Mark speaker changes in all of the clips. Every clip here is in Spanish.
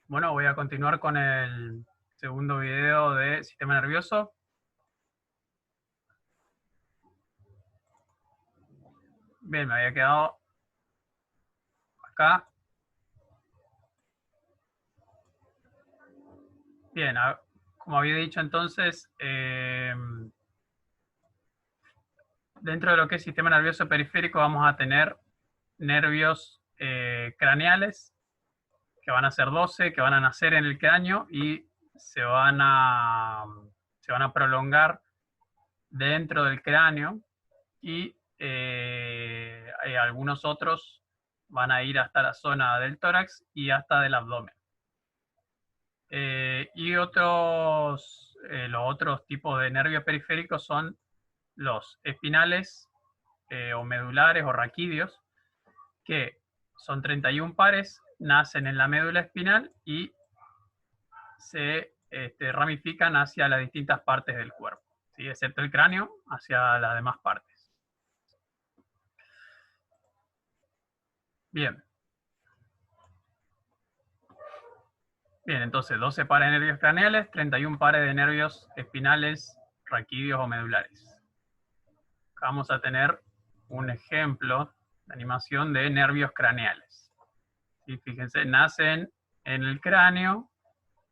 Speaker 1: Bueno, voy a continuar con el segundo video de sistema nervioso. Bien, me había quedado acá. Bien, como había dicho entonces, dentro de lo que es sistema nervioso periférico vamos a tener nervios craneales, que van a ser 12, que van a nacer en el cráneo y se van a prolongar dentro del cráneo, y hay algunos otros van a ir hasta la zona del tórax y hasta del abdomen. Y los otros tipos de nervios periféricos son los espinales o medulares o raquídeos, que son 31 pares, nacen en la médula espinal y se ramifican hacia las distintas partes del cuerpo, ¿sí? Excepto el cráneo, hacia las demás partes. Bien. Bien, entonces 12 pares de nervios craneales, 31 pares de nervios espinales, raquídeos o medulares. Acá vamos a tener un ejemplo de animación de nervios craneales. ¿Sí? Fíjense, nacen en el cráneo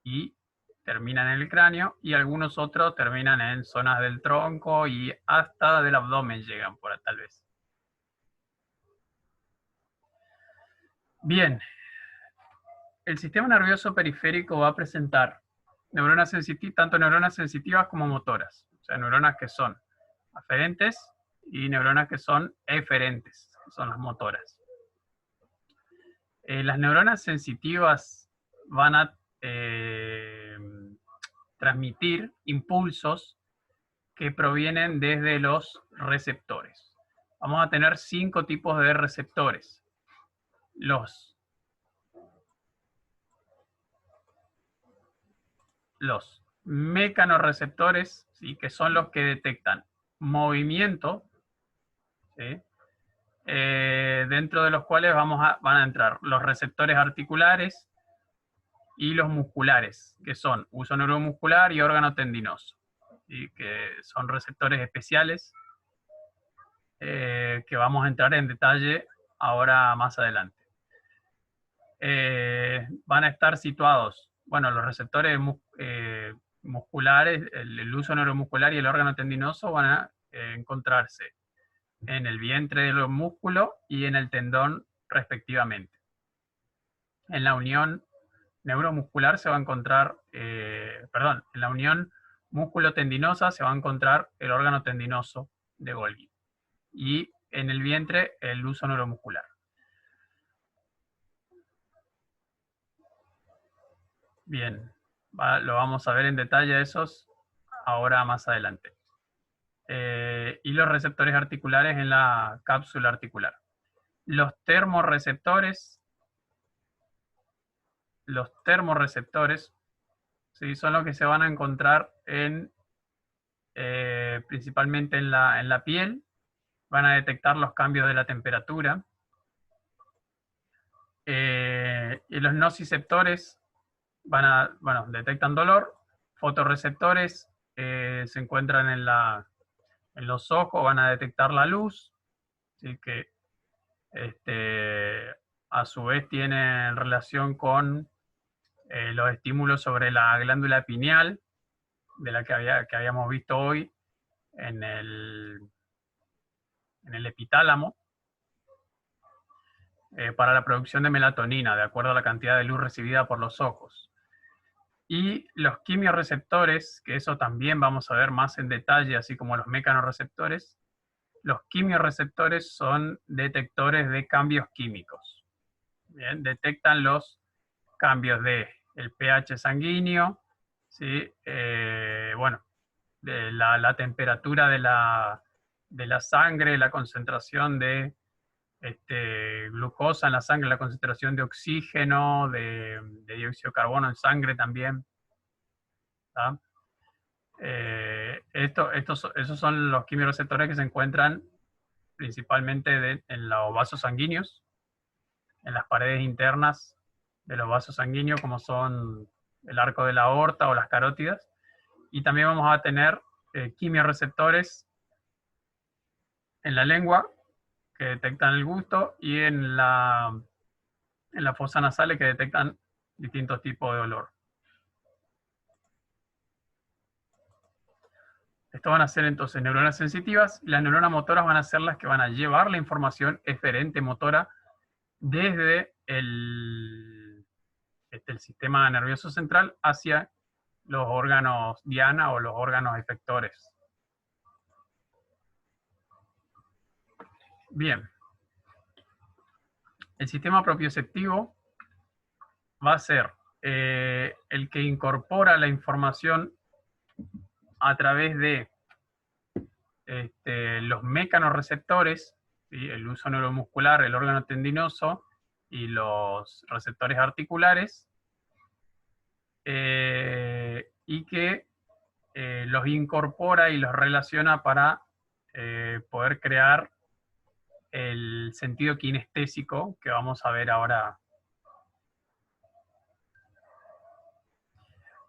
Speaker 1: y terminan en el cráneo, y algunos otros terminan en zonas del tronco y hasta del abdomen llegan por tal vez. Bien, el sistema nervioso periférico va a presentar neuronas tanto neuronas sensitivas como motoras, o sea, neuronas que son aferentes y neuronas que son eferentes, que son las motoras. Las neuronas sensitivas van a transmitir impulsos que provienen desde los receptores. Vamos a tener 5 tipos de receptores. Los mecanorreceptores, ¿sí? Que son los que detectan movimiento, ¿sí? Dentro de los cuales van a entrar los receptores articulares y los musculares, que son uso neuromuscular y órgano tendinoso, ¿sí? Que son receptores especiales que vamos a entrar en detalle ahora más adelante. Van a estar situados, bueno, los receptores musculares, el uso neuromuscular y el órgano tendinoso van a encontrarse en el vientre del músculo y en el tendón respectivamente. En la unión neuromuscular se va a encontrar, en la unión músculo-tendinosa se va a encontrar el órgano tendinoso de Golgi, y en el vientre el uso neuromuscular. Bien, lo vamos a ver en detalle esos ahora más adelante. Y los receptores articulares en la cápsula articular. Los termorreceptores, ¿sí? Son los que se van a encontrar principalmente en la piel. Van a detectar los cambios de la temperatura. Y los nociceptores detectan dolor. Fotorreceptores se encuentran en los ojos, van a detectar la luz, ¿sí? Que a su vez tienen relación con los estímulos sobre la glándula pineal, de la que habíamos visto hoy en el epitálamo, para la producción de melatonina, de acuerdo a la cantidad de luz recibida por los ojos. Y los quimiorreceptores, que eso también vamos a ver más en detalle, así como los mecanorreceptores. Los quimiorreceptores son detectores de cambios químicos. Bien, detectan los cambios de el pH sanguíneo, ¿sí? De la temperatura de la sangre, la concentración de glucosa en la sangre, la concentración de oxígeno, de dióxido de carbono en sangre también. Esos son los quimiorreceptores que se encuentran principalmente en los vasos sanguíneos, en las paredes internas de los vasos sanguíneos, como son el arco de la aorta o las carótidas. Y también vamos a tener quimiorreceptores en la lengua, que detectan el gusto, y en la fosa nasal, que detectan distintos tipos de olor. Esto van a ser entonces neuronas sensitivas, y las neuronas motoras van a ser las que van a llevar la información eferente motora desde el sistema nervioso central hacia los órganos diana o los órganos efectores. Bien. El sistema propioceptivo va a ser el que incorpora la información a través de los mecanorreceptores, ¿sí? El uso neuromuscular, el órgano tendinoso y los receptores articulares, y que los incorpora y los relaciona para poder crear el sentido kinestésico que vamos a ver ahora.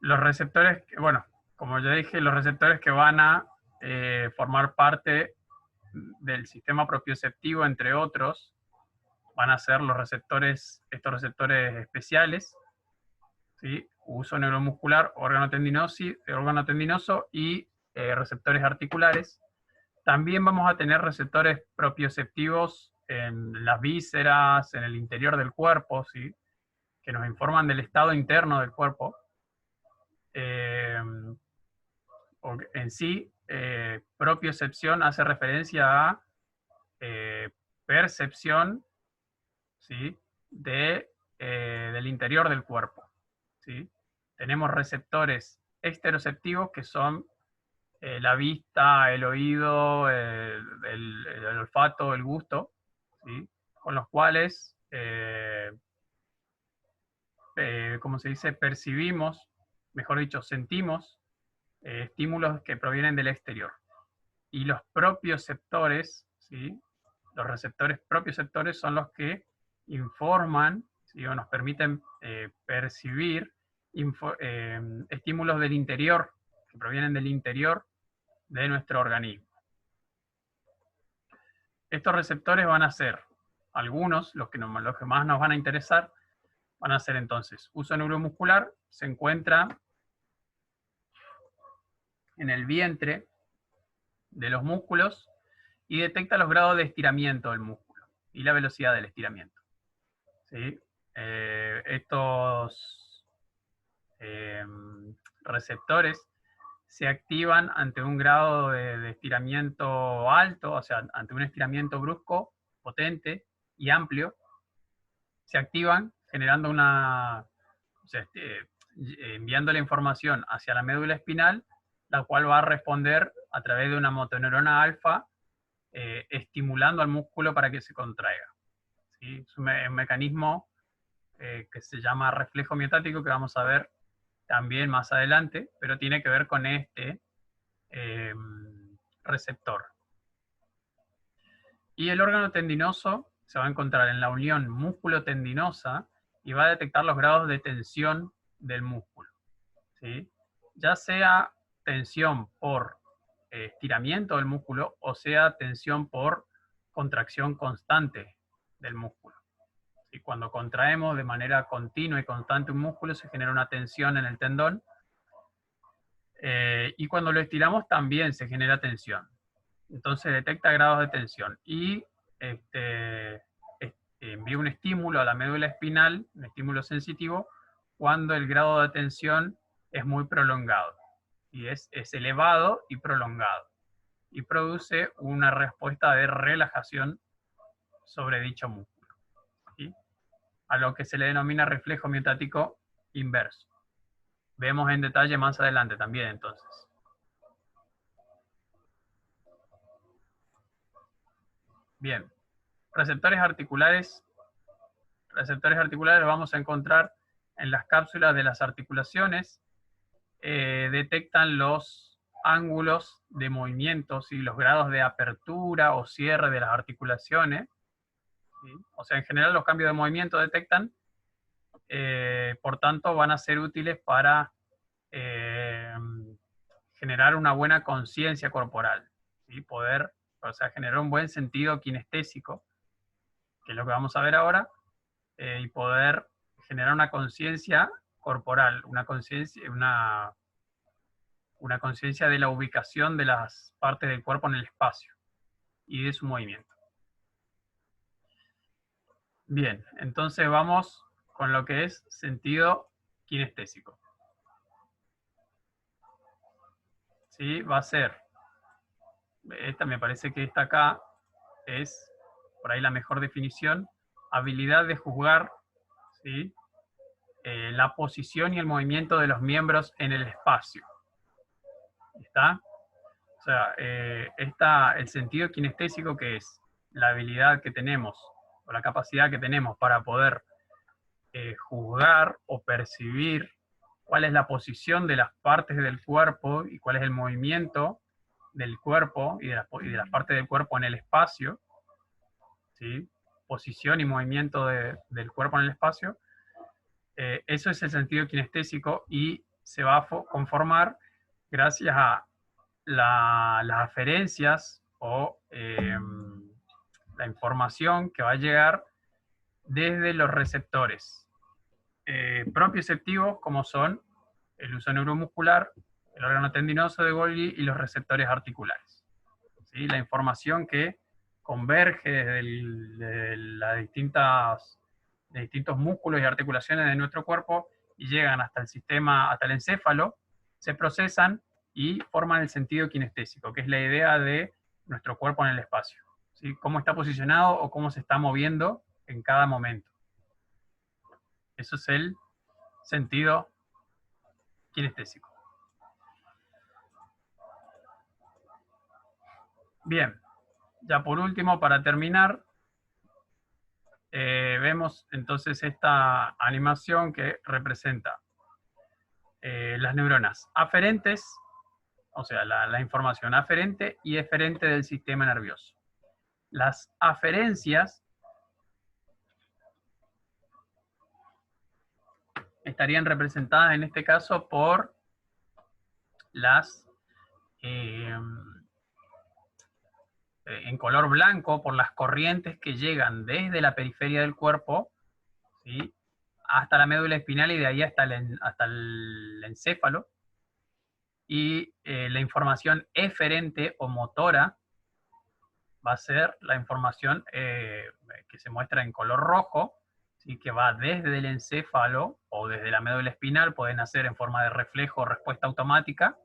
Speaker 1: Los receptores, bueno, como ya dije, los receptores que van a formar parte del sistema propioceptivo, entre otros, van a ser los receptores, estos receptores especiales, ¿sí? Uso neuromuscular, órgano tendinoso y receptores articulares. También vamos a tener receptores propioceptivos en las vísceras, en el interior del cuerpo, ¿sí? Que nos informan del estado interno del cuerpo. En sí, propiocepción hace referencia a percepción, ¿sí? Del interior del cuerpo, ¿sí? Tenemos receptores exteroceptivos, que son la vista, el oído, el olfato, el gusto, ¿sí? Con los cuales, ¿cómo se dice? Percibimos, mejor dicho, sentimos estímulos que provienen del exterior. Y los propioceptores, ¿sí? Los receptores propioceptores son los que informan, ¿sí? O nos permiten percibir estímulos del interior, que provienen del interior de nuestro organismo. Estos receptores van a ser algunos, los que más nos van a interesar, van a ser entonces uso neuromuscular, se encuentra en el vientre de los músculos y detecta los grados de estiramiento del músculo y la velocidad del estiramiento, ¿sí? Estos receptores se activan ante un grado de estiramiento alto, o sea, ante un estiramiento brusco, potente y amplio. Se activan generando o sea, enviando la información hacia la médula espinal, la cual va a responder a través de una motoneurona alfa, estimulando al músculo para que se contraiga, ¿sí? Es un mecanismo que se llama reflejo miotático, que vamos a ver también más adelante, pero tiene que ver con este receptor. Y el órgano tendinoso se va a encontrar en la unión músculo-tendinosa y va a detectar los grados de tensión del músculo, ¿sí? Ya sea tensión por estiramiento del músculo o sea tensión por contracción constante del músculo. Y cuando contraemos de manera continua y constante un músculo, se genera una tensión en el tendón, y cuando lo estiramos también se genera tensión. Entonces detecta grados de tensión y envía un estímulo a la médula espinal, un estímulo sensitivo, cuando el grado de tensión es muy prolongado, y es elevado y prolongado, y produce una respuesta de relajación sobre dicho músculo, ¿sí? A lo que se le denomina reflejo miotático inverso. Vemos en detalle más adelante también, entonces. Bien, receptores articulares. Receptores articulares vamos a encontrar en las cápsulas de las articulaciones. Detectan los ángulos de movimientos y los grados de apertura o cierre de las articulaciones, ¿sí? O sea, en general los cambios de movimiento detectan, por tanto van a ser útiles para generar una buena conciencia corporal, ¿sí? Poder, o sea, generar un buen sentido kinestésico, que es lo que vamos a ver ahora, y poder generar una conciencia corporal, una conciencia de la ubicación de las partes del cuerpo en el espacio y de su movimiento. Bien, entonces vamos con lo que es sentido kinestésico. ¿Sí? Va a ser, esta me parece que esta acá es por ahí la mejor definición, habilidad de juzgar, ¿sí? La posición y el movimiento de los miembros en el espacio. ¿Está? O sea, el sentido kinestésico, que es la habilidad que tenemos o la capacidad que tenemos para poder juzgar o percibir cuál es la posición de las partes del cuerpo y cuál es el movimiento del cuerpo y de las partes del cuerpo en el espacio, ¿sí? Posición y movimiento del cuerpo en el espacio. Eso es el sentido kinestésico y se va a conformar gracias a las aferencias o la información que va a llegar desde los receptores propioceptivos, como son el uso neuromuscular, el órgano tendinoso de Golgi y los receptores articulares. ¿Sí? La información que converge desde las distintos músculos y articulaciones de nuestro cuerpo y llegan hasta el sistema, hasta el encéfalo, se procesan y forman el sentido kinestésico, que es la idea de nuestro cuerpo en el espacio. ¿Sí? Cómo está posicionado o cómo se está moviendo en cada momento. Eso es el sentido kinestésico. Bien, ya por último, para terminar, vemos entonces esta animación que representa las neuronas aferentes, o sea, la información aferente y eferente del sistema nervioso. Las aferencias estarían representadas en este caso por las, en color blanco, por las corrientes que llegan desde la periferia del cuerpo, ¿sí? Hasta la médula espinal y de ahí hasta el encéfalo. Y la información eferente o motora va a ser la información que se muestra en color rojo, ¿sí? Que va desde el encéfalo o desde la médula espinal, pueden hacer en forma de reflejo o respuesta automática,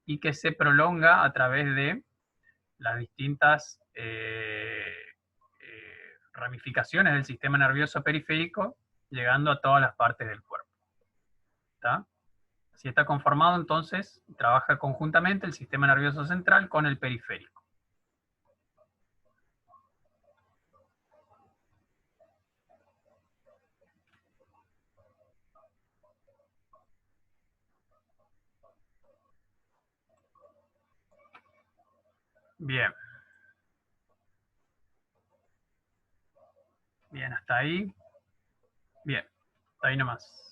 Speaker 1: y que se prolonga a través de las distintas ramificaciones del sistema nervioso periférico, llegando a todas las partes del cuerpo. ¿Está? Si está conformado, entonces trabaja conjuntamente el sistema nervioso central con el periférico. Bien. Bien, hasta ahí. Bien, hasta ahí nomás.